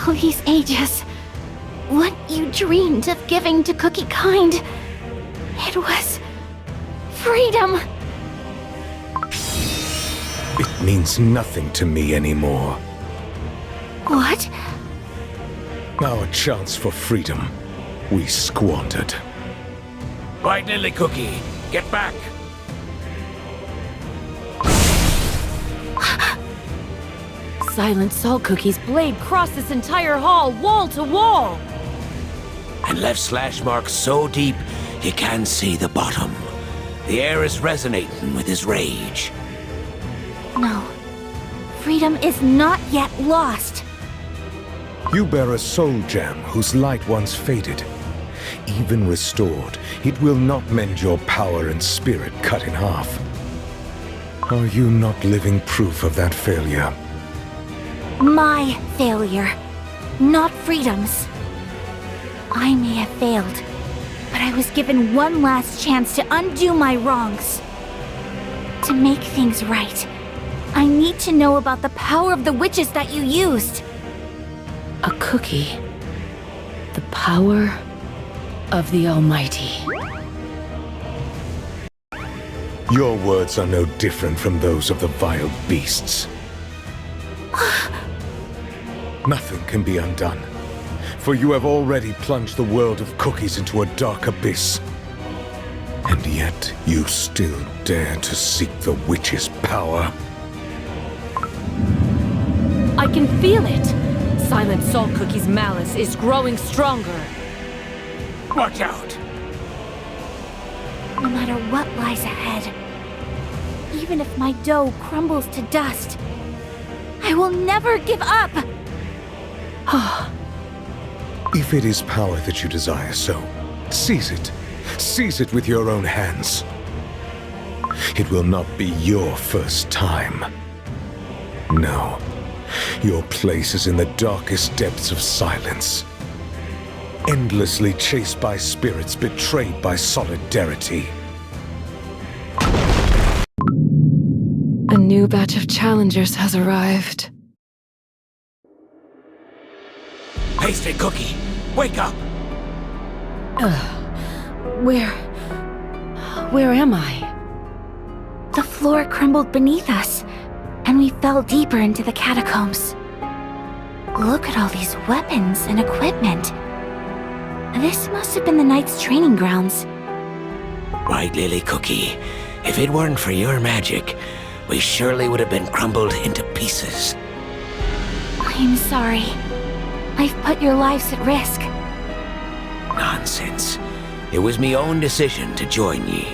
All these ages, what you dreamed of giving to cookie kind, it was freedom. It means nothing to me anymore. What? Our chance for freedom, we squandered. White Lily Cookie, get back! Silent Salt Cookie's blade crossed this entire hall, wall to wall! And left slash marks so deep, you can't see the bottom. The air is resonating with his rage. No. Freedom is not yet lost. You bear a soul gem whose light once faded. Even restored, it will not mend your power and spirit cut in half. Are you not living proof of that failure? My failure, not freedom's. I may have failed, but I was given one last chance to undo my wrongs. To make things right, I need to know about the power of the witches that you used. A cookie. The power of the Almighty. Your words are no different from those of the vile beasts. Nothing can be undone, for you have already plunged the world of cookies into a dark abyss. And yet, you still dare to seek the witch's power. I can feel it! Silent Salt Cookie's malice is growing stronger. Watch out! No matter what lies ahead, even if my dough crumbles to dust, I will never give up! If it is power that you desire so, seize it. Seize it with your own hands. It will not be your first time. No. Your place is in the darkest depths of silence. Endlessly chased by spirits betrayed by solidarity. A new batch of challengers has arrived. Pastry Cookie, wake up! Where am I? The floor crumbled beneath us, and we fell deeper into the catacombs. Look at all these weapons and equipment. This must have been the Knight's training grounds. White Lily Cookie, if it weren't for your magic, we surely would have been crumbled into pieces. I'm sorry. I've put your lives at risk. Nonsense. It was me own decision to join ye.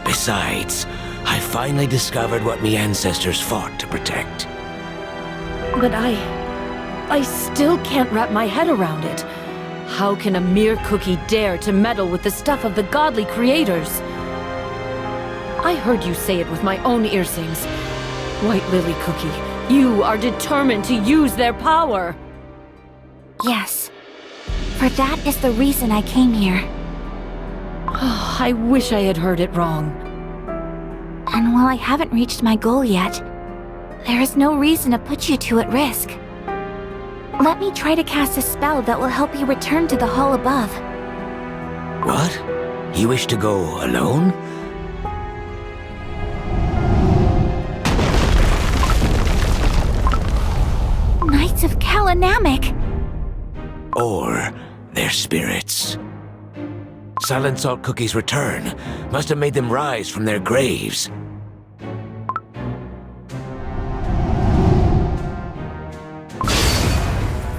Besides, I finally discovered what me ancestors fought to protect. But I still can't wrap my head around it. How can a mere cookie dare to meddle with the stuff of the godly creators? I heard you say it with my own earsings. White Lily Cookie, you are determined to use their power. Yes. For that is the reason I came here. Oh, I wish I had heard it wrong. And while I haven't reached my goal yet, there is no reason to put you two at risk. Let me try to cast a spell that will help you return to the hall above. What? You wish to go alone? Knights of Kala Namak! Or their spirits. Silent Salt Cookie's return must have made them rise from their graves.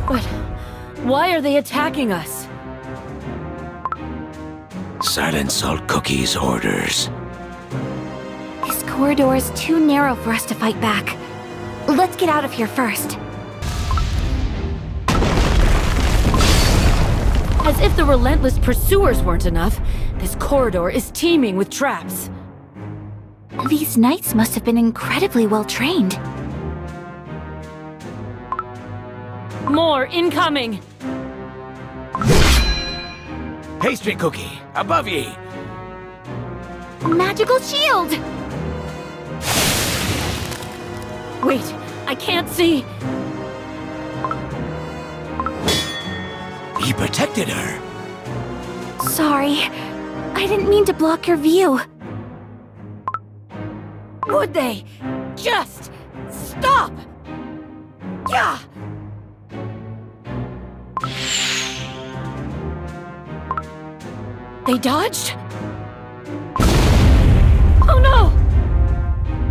But why are they attacking us? Silent Salt Cookie's orders. This corridor is too narrow for us to fight back. Let's get out of here first. As if the relentless pursuers weren't enough, this corridor is teeming with traps. These knights must have been incredibly well trained. More incoming! Pastry Cookie, above ye! Magical shield! Wait, I can't see. He protected her. Sorry. I didn't mean to block your view. Would they just stop? Yeah! They dodged? Oh no!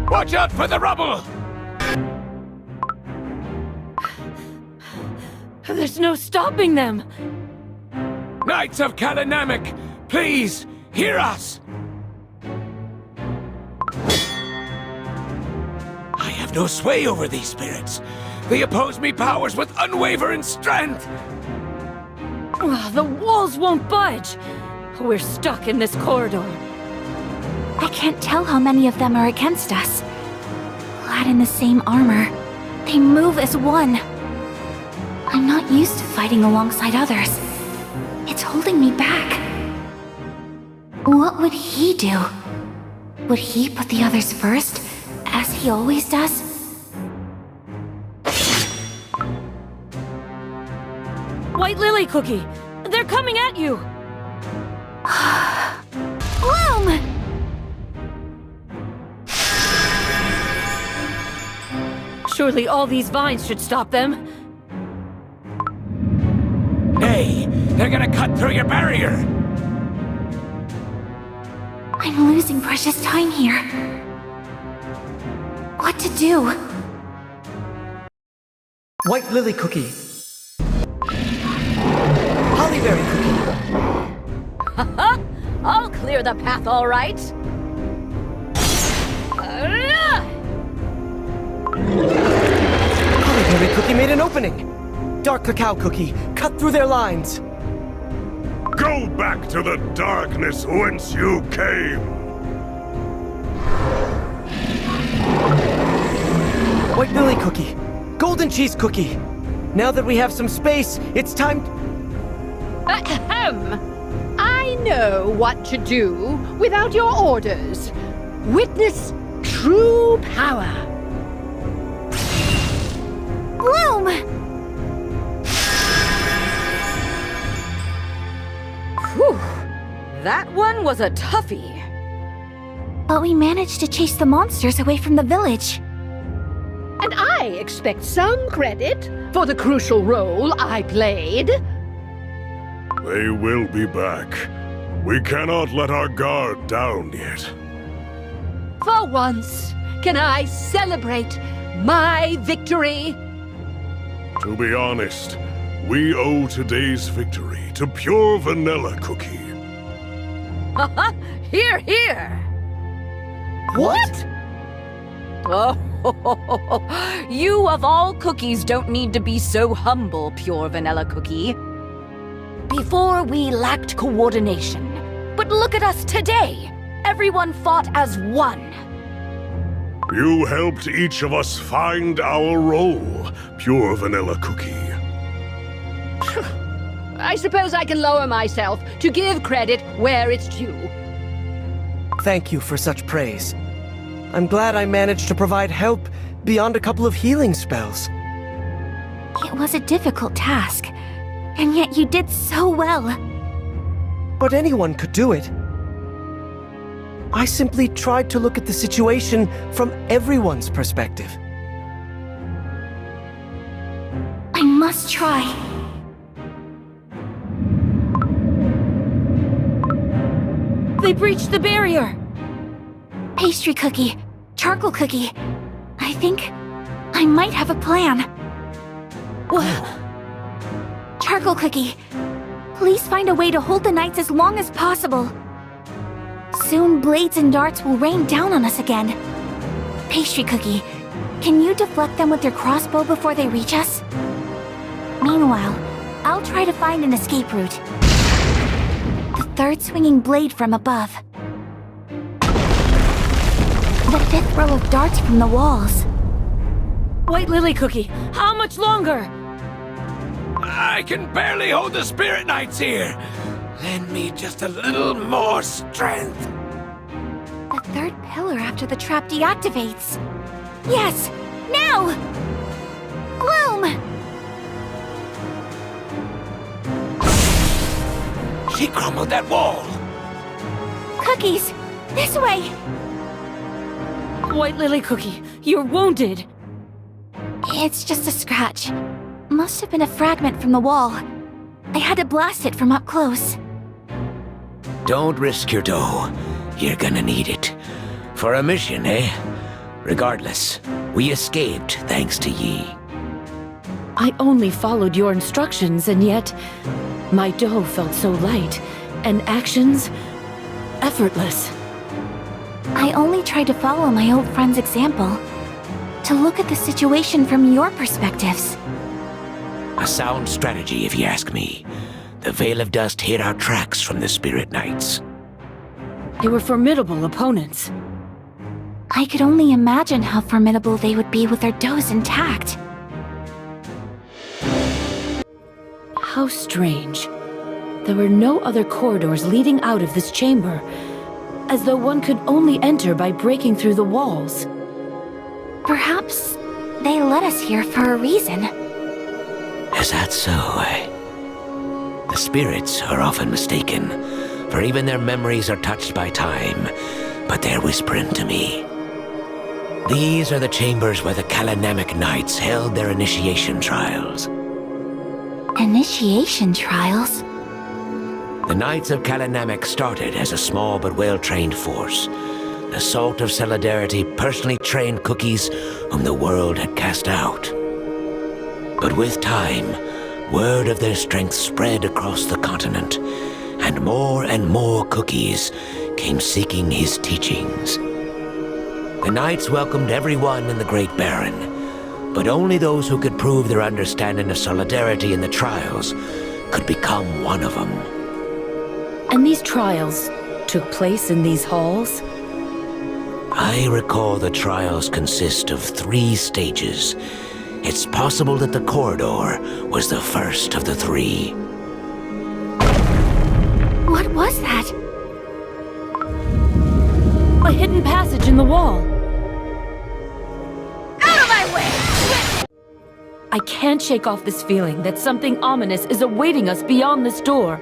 Watch out for the rubble! There's no stopping them! Knights of Kala Namak, please, hear us! I have no sway over these spirits. They oppose me powers with unwavering strength! The walls won't budge! We're stuck in this corridor. I can't tell how many of them are against us. Clad in the same armor, they move as one. I'm not used to fighting alongside others. It's holding me back. What would he do? Would he put the others first, as he always does? White Lily Cookie! They're coming at you! Bloom! Surely all these vines should stop them. Hey, they're gonna cut through your barrier! I'm losing precious time here. What to do? White Lily Cookie. Hollyberry Cookie. I'll clear the path, all right. Hollyberry Cookie made an opening. Dark Cacao Cookie, cut through their lines. Go back to the darkness whence you came! White Lily Cookie. Golden Cheese Cookie. Now that we have some space, it's time... Ahem! I know what to do without your orders. Witness true power. Bloom! Whew. That one was a toughie. But we managed to chase the monsters away from the village. And I expect some credit for the crucial role I played. They will be back. We cannot let our guard down yet. For once, can I celebrate my victory? To be honest, we owe today's victory to Pure Vanilla Cookie. Haha! Here, here! What? Oh, you of all cookies don't need to be so humble, Pure Vanilla Cookie. Before we lacked coordination. But look at us today! Everyone fought as one. You helped each of us find our role, Pure Vanilla Cookie. I suppose I can lower myself to give credit where it's due. Thank you for such praise. I'm glad I managed to provide help beyond a couple of healing spells. It was a difficult task, and yet you did so well. But anyone could do it. I simply tried to look at the situation from everyone's perspective. I must try. They breached the barrier! Pastry cookie, charcoal cookie. I think I might have a plan. Charcoal cookie, please find a way to hold the knights as long as possible. Soon blades and darts will rain down on us again. Pastry cookie, can you deflect them with your crossbow before they reach us? Meanwhile, I'll try to find an escape route. The third swinging blade from above. The fifth row of darts from the walls. White Lily Cookie, how much longer? I can barely hold the Spirit Knights here. Lend me just a little more strength. The third pillar after the trap deactivates. Yes! Now! Bloom! He crumbled that wall! Cookies! This way! White Lily Cookie, you're wounded! It's just a scratch. Must have been a fragment from the wall. I had to blast it from up close. Don't risk your dough. You're gonna need it. For a mission, eh? Regardless, we escaped thanks to ye. I only followed your instructions, and yet my dough felt so light, and actions effortless. I only tried to follow my old friend's example. To look at the situation from your perspectives. A sound strategy, if you ask me. The Veil of Dust hid our tracks from the Spirit Knights. They were formidable opponents. I could only imagine how formidable they would be with their doughs intact. How strange. There were no other corridors leading out of this chamber, as though one could only enter by breaking through the walls. Perhaps they led us here for a reason. Is that so, eh? The spirits are often mistaken, for even their memories are touched by time, but they're whispering to me. These are the chambers where the Kala Namak Knights held their initiation trials. Initiation trials? The Knights of Kala Namak started as a small but well-trained force. The Salt of Solidarity personally trained cookies whom the world had cast out. But with time, word of their strength spread across the continent, and more cookies came seeking his teachings. The Knights welcomed everyone in the Great Baron, but only those who could prove their understanding of solidarity in the trials could become one of them. And these trials took place in these halls? I recall the trials consist of 3 stages. It's possible that the corridor was the first of the 3. What was that? A hidden passage in the wall. Out of my way! I can't shake off this feeling that something ominous is awaiting us beyond this door.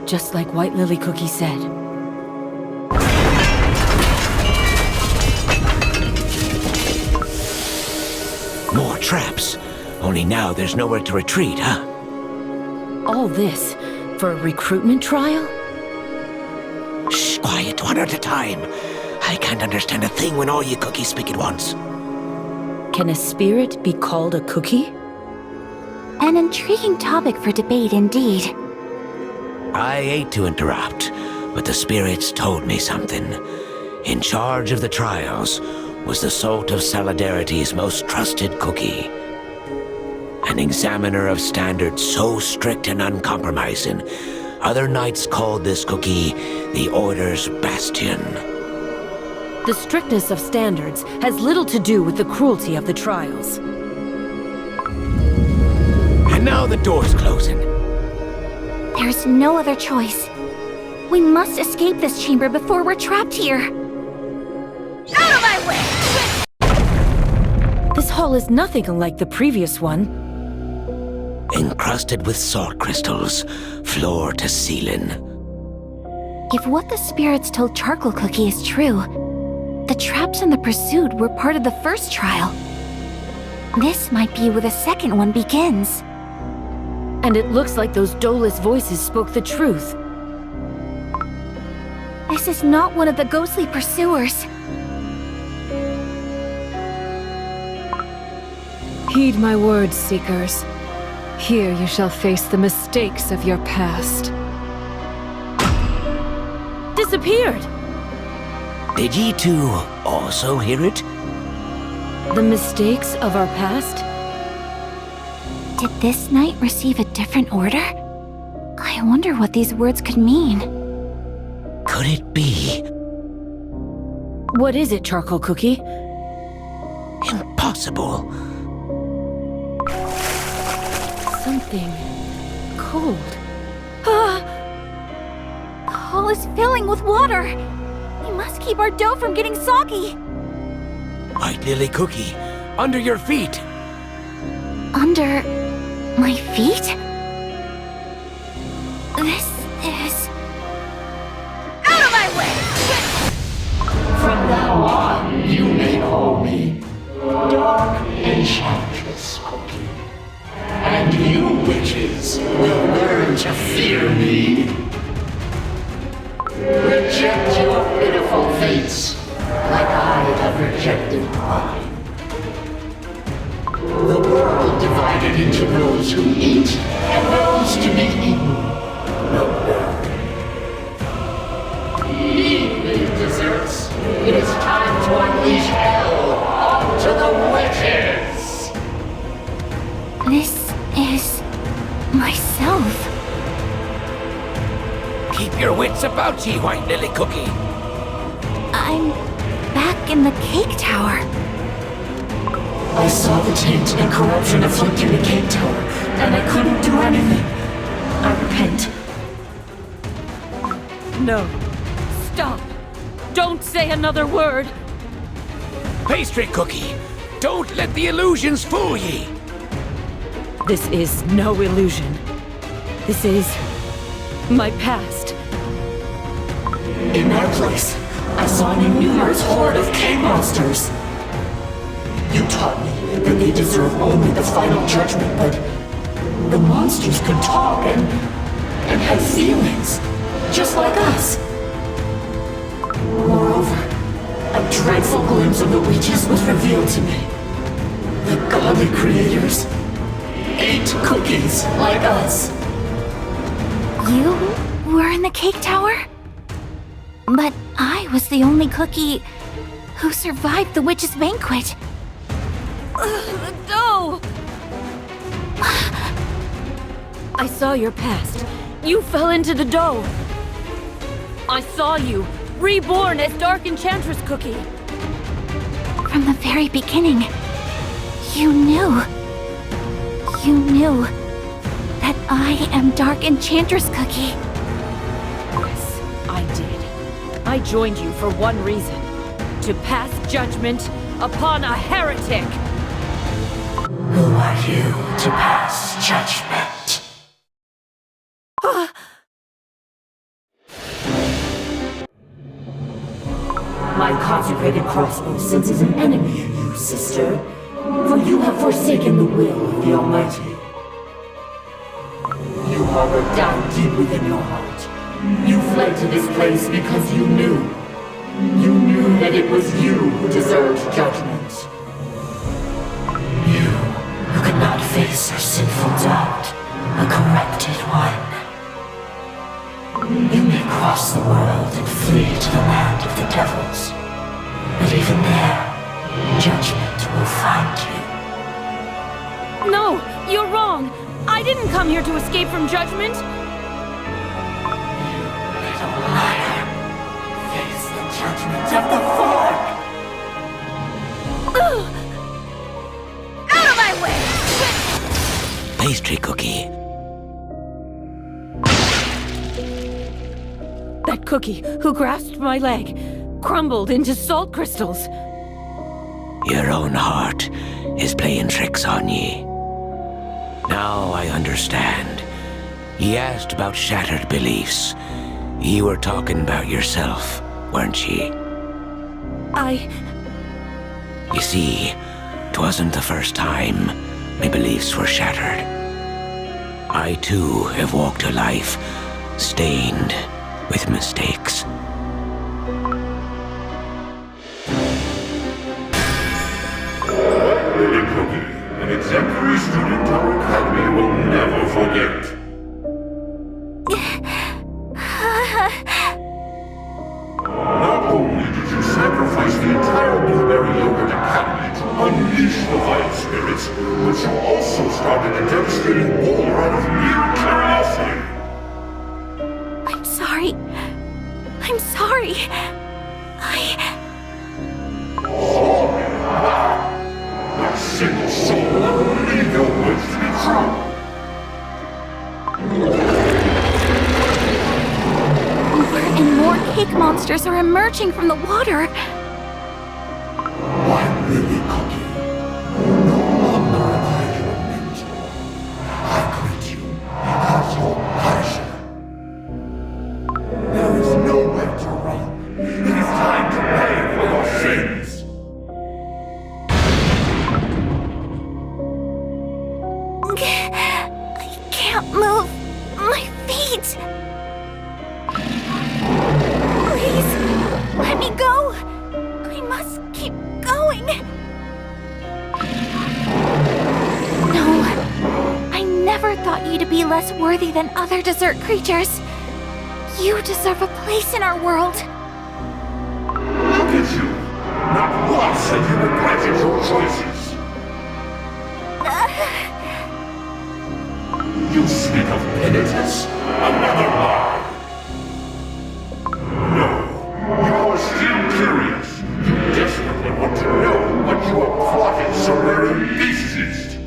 Just like White Lily Cookie said. More traps. Only now there's nowhere to retreat, huh? All this for a recruitment trial? Shh, quiet, one at a time. I can't understand a thing when all you cookies speak at once. Can a spirit be called a cookie? An intriguing topic for debate indeed. I hate to interrupt, but the spirits told me something. In charge of the trials was the Salt of Solidarity's most trusted cookie. An examiner of standards so strict and uncompromising, other knights called this cookie the Order's Bastion. The strictness of standards has little to do with the cruelty of the trials. And now the door's closing. There's no other choice. We must escape this chamber before we're trapped here. Out of my way! This hall is nothing unlike the previous one. Encrusted with salt crystals, floor to ceiling. If what the spirits told Charcoal Cookie is true, the traps in the pursuit were part of the first trial. This might be where the second one begins. And it looks like those doughless voices spoke the truth. This is not one of the ghostly pursuers. Heed my words, Seekers. Here you shall face the mistakes of your past. Disappeared! Did ye two also hear it? The mistakes of our past? Did this knight receive a different order? I wonder what these words could mean. Could it be? What is it, Charcoal Cookie? Impossible. Something cold. The hall is filling with water. We must keep our dough from getting soggy. White Lily Cookie, under your feet. Under my feet? This is And you witches will learn to fear me. Reject your pitiful fates, like I have rejected mine. The world divided into those who eat and those to be eaten. Eat me, desserts. It is time to unleash hell onto the witches. This is myself. Keep your wits about ye, White Lily Cookie. I'm back in the cake tower. I saw the taint and corruption afflicting the cake tower, and I couldn't do anything. I repent. No. Stop. Don't say another word. Pastry Cookie, don't let the illusions fool ye. This is no illusion. This is my past. In their place, I saw an innumerous horde of cave monsters. You taught me that they deserve only the final judgment, but the monsters could talk and have feelings, just like us. Moreover, a dreadful glimpse of the witches was revealed to me. The godly creators ate cookies like us. You were in the cake tower? But I was the only cookie who survived the witch's banquet. No! I saw your past. You fell into the dough. I saw you, reborn as Dark Enchantress Cookie. From the very beginning, you knew. You knew that I am Dark Enchantress Cookie. Yes, I did. I joined you for one reason. To pass judgment upon a heretic. Who are you to pass judgment? My consecrated crossbow senses an enemy in you, sister. For you have forsaken the will of the Almighty. You harbored down deep within your heart. You fled to this place because you knew. You knew that it was you who deserved judgment. You who could not face your sinful doubt, a corrupted one. You may cross the world and flee to the land of the devils, but even there, judgment will find you. No, you're wrong. I didn't come here to escape from judgment. You little liar. Face the judgment of the fork! Out of my way! Pastry Cookie. That cookie who grasped my leg crumbled into salt crystals. Your own heart is playing tricks on ye. Now I understand. Ye asked about shattered beliefs. Ye were talking about yourself, weren't ye? You see, 'twasn't the first time my beliefs were shattered. I too have walked a life stained with mistakes. White Lily Cookie, an exemplary student our academy will never forget. Not only did you sacrifice the entire Blueberry Yogurt Academy to unleash the vile spirits, but you also started a devastating war out of mere curiosity. I'm sorry. I'm sorry. Sorry, not a single soul will believe your words to be true. More and more cake monsters are emerging from the water. White Lily Cookie, no longer am I your mentor. I quit you as your punisher. There is nowhere to run. It is time to pay for your sins. can't move my feet. Please, let me go. I must keep going. No, I never thought you to be less worthy than other desert creatures. You deserve a place in our world. Look at you! Not once have you regretted your choices! You speak of penitence? Another lie! No, you are still curious. You desperately want to know what you are plotting so very beastest.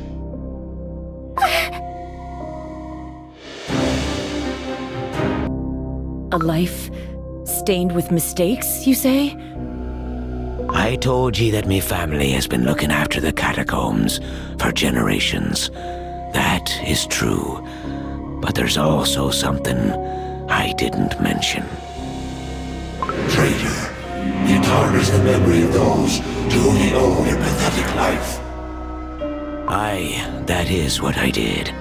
A life stained with mistakes, you say? I told ye that me family has been looking after the catacombs for generations. That is true. But there's also something I didn't mention. Traitor, you tarnish the memory of those to whom you owe your pathetic life. Aye, that is what I did.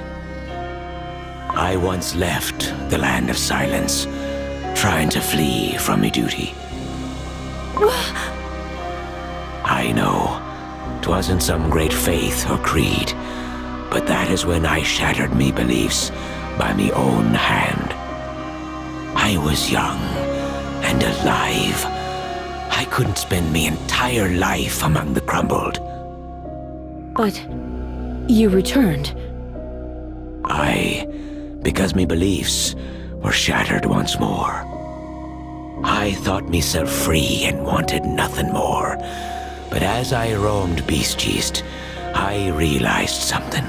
I once left the land of silence, trying to flee from me duty. I know, 'twasn't some great faith or creed, but that is when I shattered me beliefs by me own hand. I was young and alive. I couldn't spend me entire life among the crumbled. But you returned. Aye, because me beliefs were shattered once more. I thought myself free and wanted nothing more. But as I roamed Beast Yeast, I realized something.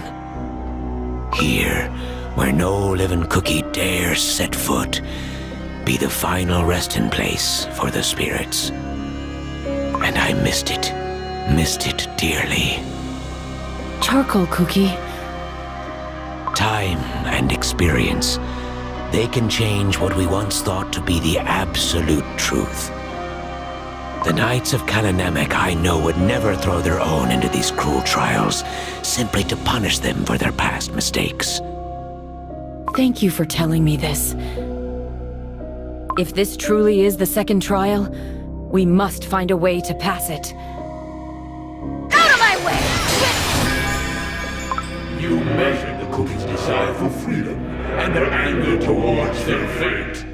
Here, where no living cookie dares set foot, be the final resting place for the spirits. And I missed it dearly. Charcoal cookie. Time and experience, they can change what we once thought to be the absolute truth. The Knights of Kala Namak I know would never throw their own into these cruel trials, simply to punish them for their past mistakes. Thank you for telling me this. If this truly is the second trial, we must find a way to pass it. Out of my way! You measured the cookies' desire for freedom and their anger towards their fate.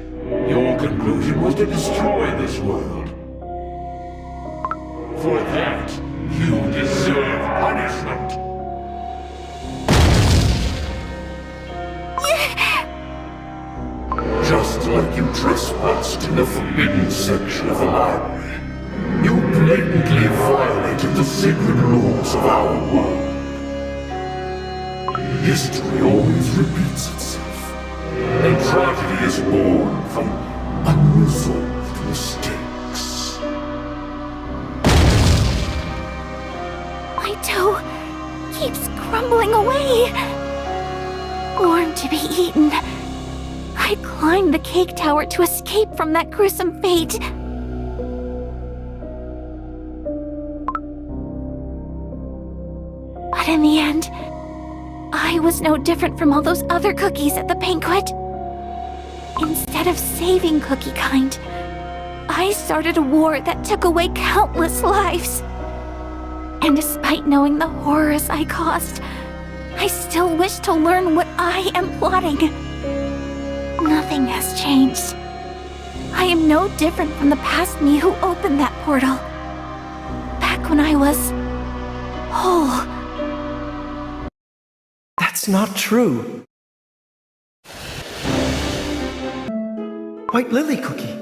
Your conclusion was to destroy this world. For that, you deserve punishment. Just like you trespassed in the forbidden section of the library, you blatantly violated the sacred laws of our world. History always repeats itself, and tragedy is born from unresolved mistakes. My dough keeps crumbling away. Born to be eaten, I climbed the cake tower to escape from that gruesome fate. But in the end, I was no different from all those other cookies at the banquet. Instead of saving cookie kind, I started a war that took away countless lives. And despite knowing the horrors I caused, I still wish to learn what I am plotting. Nothing has changed. I am no different from the past me who opened that portal. Back when I was whole. That's not true. White Lily Cookie.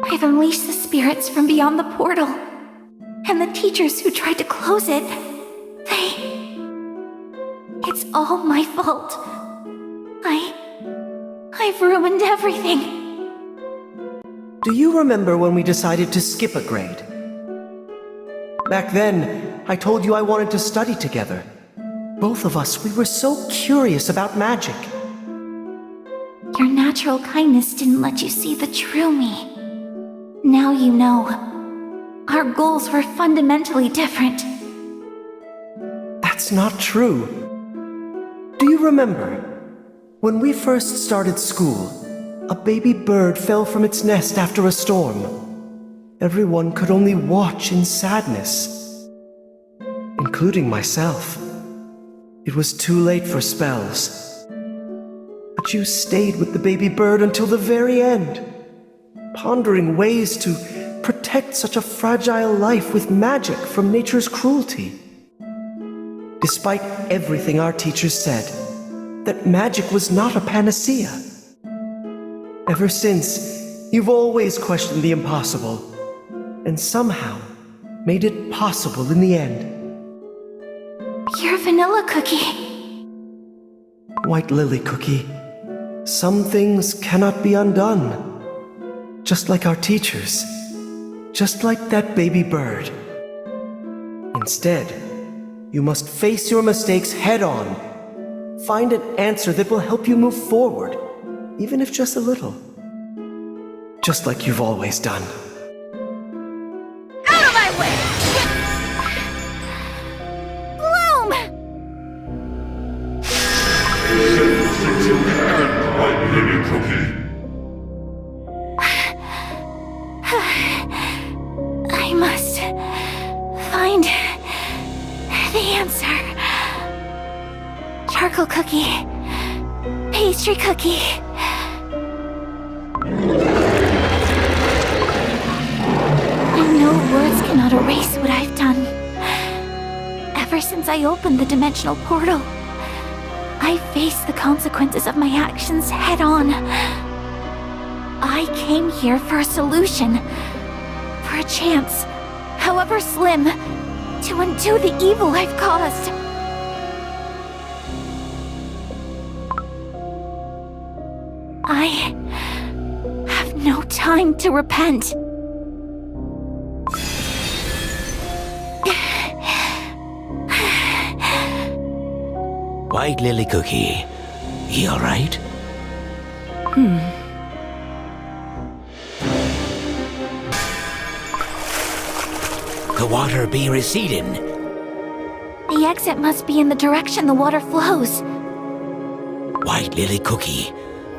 I've unleashed the spirits from beyond the portal. And the teachers who tried to close it, It's all my fault. I've ruined everything. Do you remember when we decided to skip a grade? Back then, I told you I wanted to study together. Both of us, we were so curious about magic. Your natural kindness didn't let you see the true me. Now you know. Our goals were fundamentally different. That's not true. Do you remember? When we first started school, a baby bird fell from its nest after a storm. Everyone could only watch in sadness, including myself. It was too late for spells. But you stayed with the baby bird until the very end, pondering ways to protect such a fragile life with magic from nature's cruelty. Despite everything our teachers said, that magic was not a panacea. Ever since, you've always questioned the impossible, and somehow made it possible in the end. You're Vanilla Cookie. White Lily Cookie, some things cannot be undone. Just like our teachers, just like that baby bird. Instead, you must face your mistakes head-on. Find an answer that will help you move forward, even if just a little. Just like you've always done. Out of my way! Bloom! Since you can, White Lily Cookie. I must find the answer. Charcoal cookie. Pastry cookie. I know words cannot erase what I've done. Ever since I opened the dimensional portal, I faced the consequences of my actions head on. I came here for a solution, for a chance, however slim, to undo the evil I've caused. I have no time to repent. White Lily Cookie, you alright? The water be receding. The exit must be in the direction the water flows. White Lily Cookie,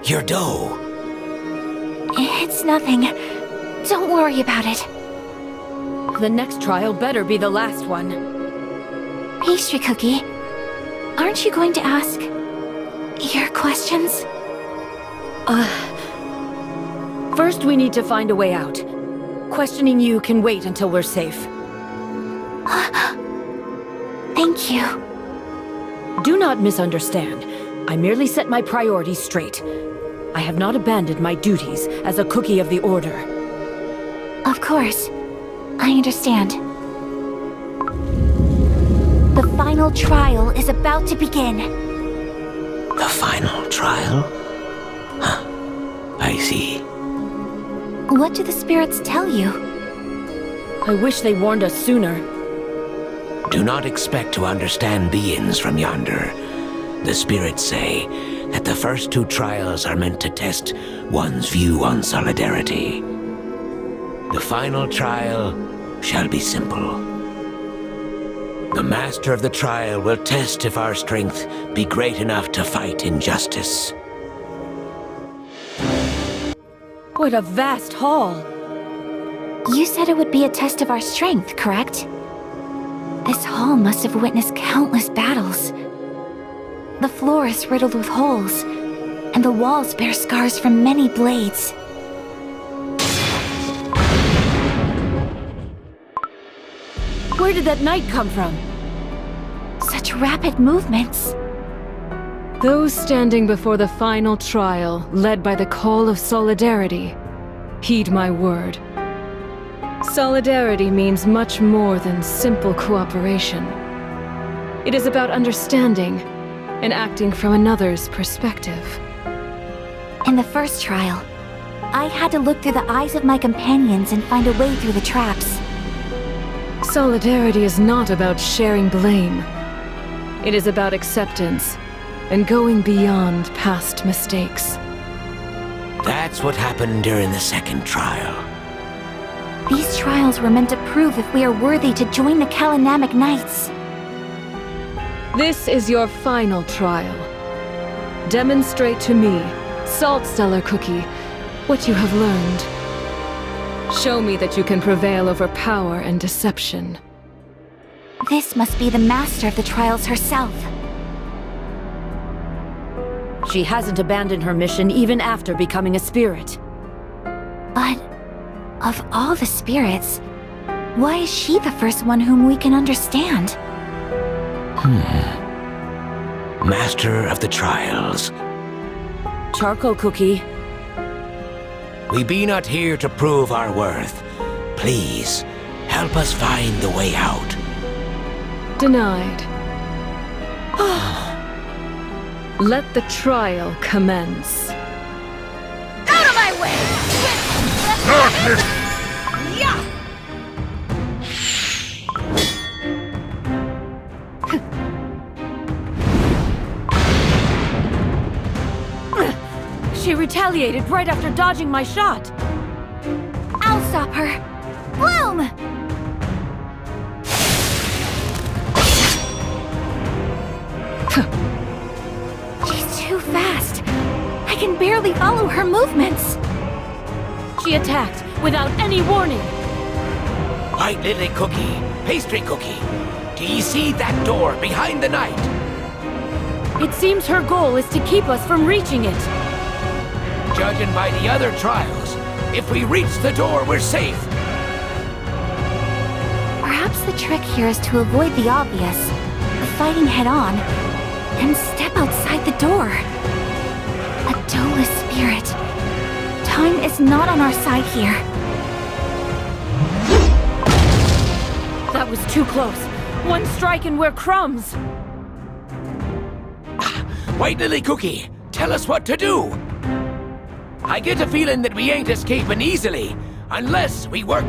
your dough. It's nothing. Don't worry about it. The next trial better be the last one. Pastry cookie, aren't you going to ask your questions? First we need to find a way out. Questioning you can wait until we're safe. Thank you. Do not misunderstand. I merely set my priorities straight. I have not abandoned my duties as a cookie of the Order. Of course. I understand. The final trial is about to begin. The final trial? Huh. I see. What do the spirits tell you? I wish they warned us sooner. Do not expect to understand beings from yonder. The spirits say that the first two trials are meant to test one's view on solidarity. The final trial shall be simple. The master of the trial will test if our strength be great enough to fight injustice. What a vast hall! You said it would be a test of our strength, correct? This hall must have witnessed countless battles. The floor is riddled with holes, and the walls bear scars from many blades. Where did that knight come from? Such rapid movements. Those standing before the final trial, led by the call of solidarity, heed my word. Solidarity means much more than simple cooperation. It is about understanding and acting from another's perspective. In the first trial, I had to look through the eyes of my companions and find a way through the traps. Solidarity is not about sharing blame. It is about acceptance and going beyond past mistakes. That's what happened during the second trial. These trials were meant to prove if we are worthy to join the Kala Namak Knights. This is your final trial. Demonstrate to me, Salt Stellar Cookie, what you have learned. Show me that you can prevail over power and deception. This must be the master of the trials herself. She hasn't abandoned her mission even after becoming a spirit. But of all the spirits, why is she the first one whom we can understand? Master of the trials. Charcoal Cookie. We be not here to prove our worth. Please, help us find the way out. Denied. Let the trial commence. Out of my way! Yeah! She retaliated right after dodging my shot. I'll stop her. Bloom! She's too fast. I can barely follow her movements. She attacked without any warning. White Lily Cookie, Pastry Cookie, do you see that door behind the knight? It seems her goal is to keep us from reaching it. Judging by the other trials, if we reach the door, we're safe. Perhaps the trick here is to avoid the obvious, the fighting head-on, and step outside the door. A Dolus spirit. Time is not on our side here. That was too close. One strike and we're crumbs. White Lily Cookie, tell us what to do. I get a feeling that we ain't escaping easily, unless we work